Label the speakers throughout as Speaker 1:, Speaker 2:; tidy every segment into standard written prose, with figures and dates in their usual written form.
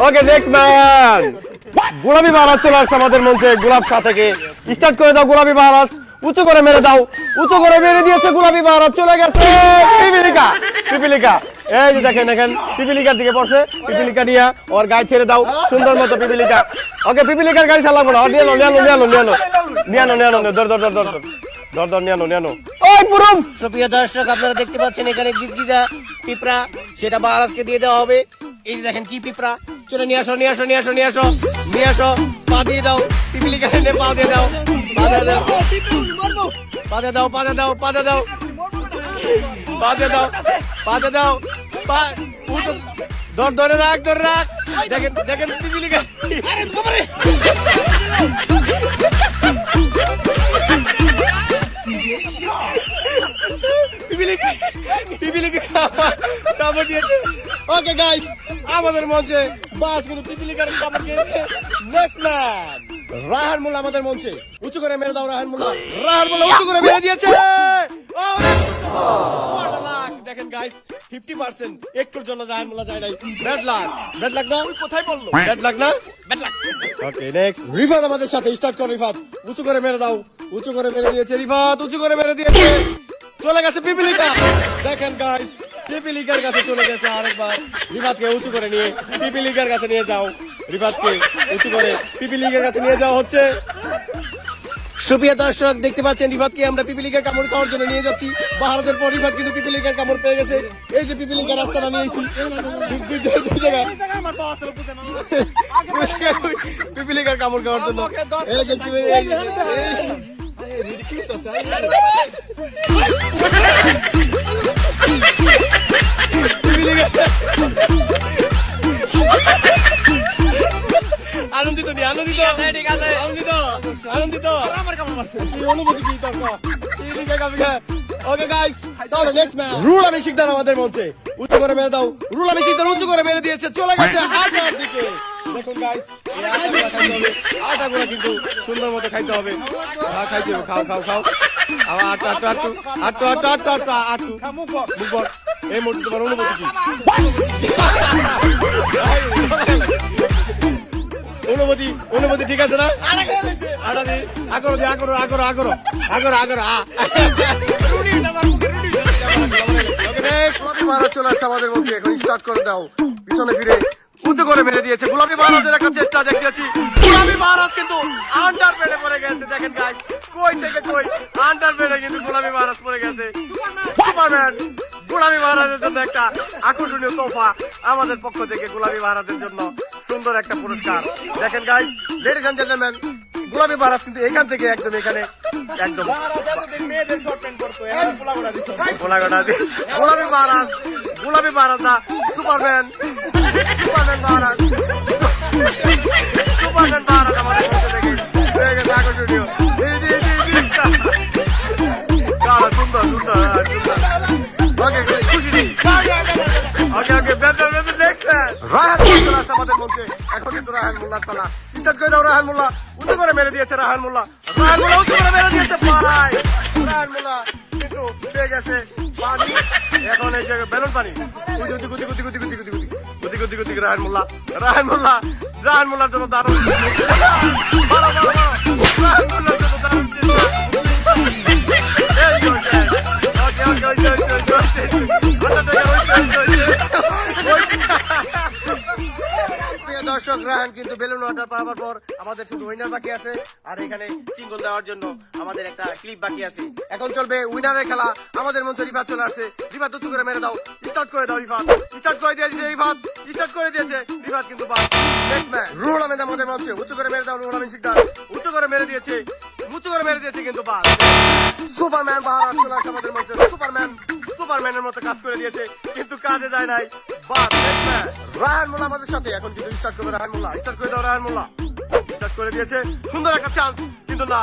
Speaker 1: okay next man গোলাপি মহারাজ চলে আসছে আমাদের মঞ্চে গোলাপ খা থেকে স্টার্ট করে দাও গোলাপি মহারাজ উঁচু করে মেরে দাও উঁচু করে মেরে দিয়েছে গোলাপি মহারাজ চলে গেছে পিপিলিকা এই যে দেখেন পিপিলিকার দিকে পড়ছে পিপিলিকা নিয়ে ওর গায়ে ছেড়ে দাও সুন্দর মতো পিপিলিকা ওকে পিপিলিকার গাড়ি চালাবো না নিয়ে
Speaker 2: সুপ্রিয় দর্শক আপনারা দেখতে পাচ্ছেন এখানে গিজগিজা পিঁপড়া সেটা মহারাজকে দিয়ে দেওয়া হবে এই যে দেখেন কি পিঁপড়া চলে নিয়ে আসো পা দিয়ে দাও পিপিলিকা এনে পা দিয়ে দাও ধরে রাখ দেখেন পিপিলিকা কামড় দিয়েছে ওকে গাইস আমাদের মঞ্চে বাস কিন্তু পিপিলিকার কামড় দিয়েছে নেক্সট ম্যান রাহান মোল্লা আমাদের মঞ্চে উঁচু করে মেরে দাও রাহান মোল্লা উঁচু করে মেরে দিয়েছে দেখেন গাইস 50% একটুর জন্য রাহান মোল্লা যায় নাই ব্যাড লাক না কোথায় বললো ব্যাড লাক না ওকে নেক্সট রিফাত আমাদের সাথে স্টার্ট কর রিফাত উঁচু করে মেরে দাও উঁচু করে মেরে দিয়েছে রিফাত উঁচু করে মেরে দিয়েছে চলে গেছে পিপিলিকা দেখেন গাইস পিপিলিকার কাছে চলে গেছে আরেকবার রিফাতকে উঁচু করে নিয়ে পিপিলিকার কাছে নিয়ে যাও রিফাতকে উঁচু করে পিপিলিকার কাছে নিয়ে যাওয়া হচ্ছে সুপ্রিয় দর্শক দেখতে পাচ্ছেন রিফাতকে আমরা পিপিলিকার কামড় খাওয়ার জন্য নিয়ে যাচ্ছি বাহারাজের পর রিফাত কিন্তু পিপিলিকার কামড় পেয়ে গেছে এই যে পিপিলিকার রাস্তাটা নিয়েছি পিপিলিকার কামড় খাওয়ার জন্য আনন্দিত অনুভূতি কি ওকে গাইস তাহলে নেক্সট ম্যাচ রুল আমি শিকদার আমাদের মঞ্চে উঁচু করে মেরে দাও রুল আমি শিকদার উঁচু করে মেরে দিয়েছে চলে গেছে আটার দিকে দেখুন গাইস আটাগুলো কিন্তু সুন্দর মতো খাইতে হবে খাইতে হবে খাও আবার আটু এই মুহূর্তে তোমার অনুভূতি কি অনুভূতি ঠিক আছে না চলে আসছে আমাদের মধ্যে এখন স্টার্ট করে দাও পিছনে ফিরে উঁচু করে মেরে দিয়েছে গোলাপি মহারাজের একটা চেষ্টা দেখতেছি গোলাপি মহারাজ কিন্তু আন্ডার পেলে পড়ে গেছে দেখেন গাইস কই থেকে কই আন্ডার পেলে কিন্তু গোলাপি মহারাজ পড়ে গেছে সুপারম্যান গোলাপি মহারাজের জন্য একটা আকর্ষণীয় তোফা আমাদের পক্ষ থেকে গোলাপি মহারাজের জন্য সুন্দর একটা পুরস্কার দেখেন গাইস লেডিস এন্ড জেন্টলম্যান গোলাপি মহারাজ কিন্তু এখান থেকে একদম এখানে একদম গোলাপি মহারাজ না সুপারম্যান মহারাজ আমাদের পক্ষ থেকে হয়ে গেছে আকর্ষণীয় সুন্দর খুশি নেই আমাদের মধ্যে এখন কিন্তু রাহান মোল্লার পালা স্টার্ট করে দাও রাহান মোল্লা উঁচু করে মেরে দিয়েছে রাহান মোল্লা উঁচু করে মেরে দিয়েছে রাহান মোল্লা কিন্তু পেয়ে গেছে পানি এখন এই জায়গায় বেলুন পানি গুতি রাহান মোল্লার জন্য দারুণ রাহান মোল্লার জন্য দারুণ দর্শক রাহান কিন্তু বেলুন ওয়াটার পাওয়ার পর আমাদের শুধু উইনার বাকি আছে আর এখানে সিঙ্গল দেওয়ার জন্য আমাদের একটা ক্লিপ বাকি আছে এখন চলবে উইনারের খেলা আমাদের মঞ্চে রিফাত চলে আসছে রিফাত উঁচু করে মেরে দাও স্টার্ট করে দাও রিফাত স্টার্ট করে দিয়েছে রিফাত কিন্তু বাস নেক্সট ম্যাচ রুহুল আহমেদ আমাদের মঞ্চে উঁচু করে মেরে দাও রুহুল আহমেদ শিকদার উঁচু করে মেরে দিয়েছে কিন্তু বাস সুপারম্যান বাহারাজ চলে আসছে আমাদের মঞ্চে সুপারম্যানের মতো কাজ করে দিয়েছে কিন্তু কাজে যায় নাই বাস নেক্সট ম্যাচ রাহান মোল্লা আমাদের সাথে এখন কিন্তু স্টার্ট করবে রাহান মোল্লা স্টার্ট করে দাও রাহান মোল্লা স্টার্ট করে দিয়েছে সুন্দর একটা চান্স কিন্তু না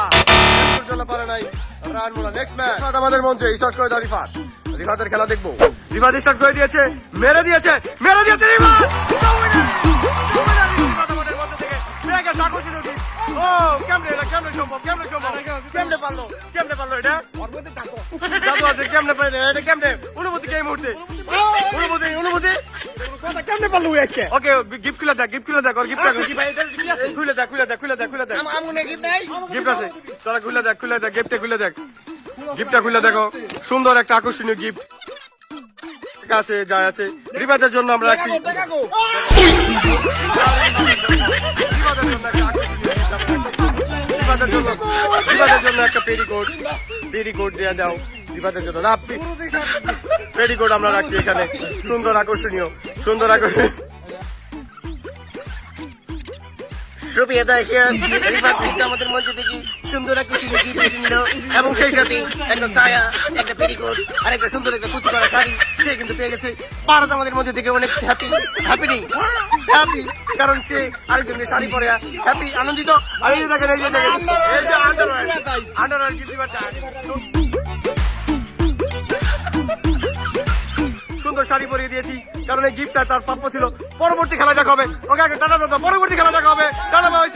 Speaker 2: জন্য পারে নাই রাহান মোল্লা নেক্সট ম্যাচ আমাদের মঞ্চে স্টার্ট করে দাও রিফাতের খেলা দেখবো রিফাত স্টার্ট করে দিয়েছে মেরে দিয়েছে রিফাত আমাদের মধ্য থেকে পেয়ে গেছে আকর্ষণীয় দিক ও কেমনে সম্ভব কেমনে পারলো এটা জাদু আছে কেমনে পাইলে এটা কেমনে অনুভূতি কি এই মুহূর্তে অনুভূতি কেমনে পারলো ওকে গিফট খুলে দেখ ওর গিফট খুলে দেখ গিফট আছে তোরা খুলে দেখ গিফটটা খুলে দেখো সুন্দর একটা আকর্ষণীয় গিফট আছে যা আছে রিবাদের জন্য আমরা রাখছি রিবাদের জন্য একটা পেরিকোট দেওয়া দাও রিবাদের জন্য না পেরিকোট আমরা রাখছি এখানে সুন্দর আকর্ষণীয় সুপ্রিয় দর্শক রিবাদ কিন্তু আমাদের মঞ্চ থেকে সুন্দর একটা গিফট নিল এবং সেই সাথে একটা ছায়া একটা পেরিকোট আর একটা সুন্দর একটা কুচি করা শাড়ি সে কিন্তু পেয়ে গেছে ভারত আমাদের মধ্যে থেকে অনেক হ্যাপি কারণ সে আরেকজনের শাড়ি পরে হ্যাপি আনন্দিত আর এই যে দেখেন আন্ডারওয়্যার গিফট দিবার চায় সুন্দর শাড়ি পরিয়ে দিয়েছি কারণ এই গিফটটা তার প্রাপ্য ছিল পরবর্তী খেলা দেখা হবে ওকে টাটা পরবর্তী খেলা দেখা হবে টাটা বাই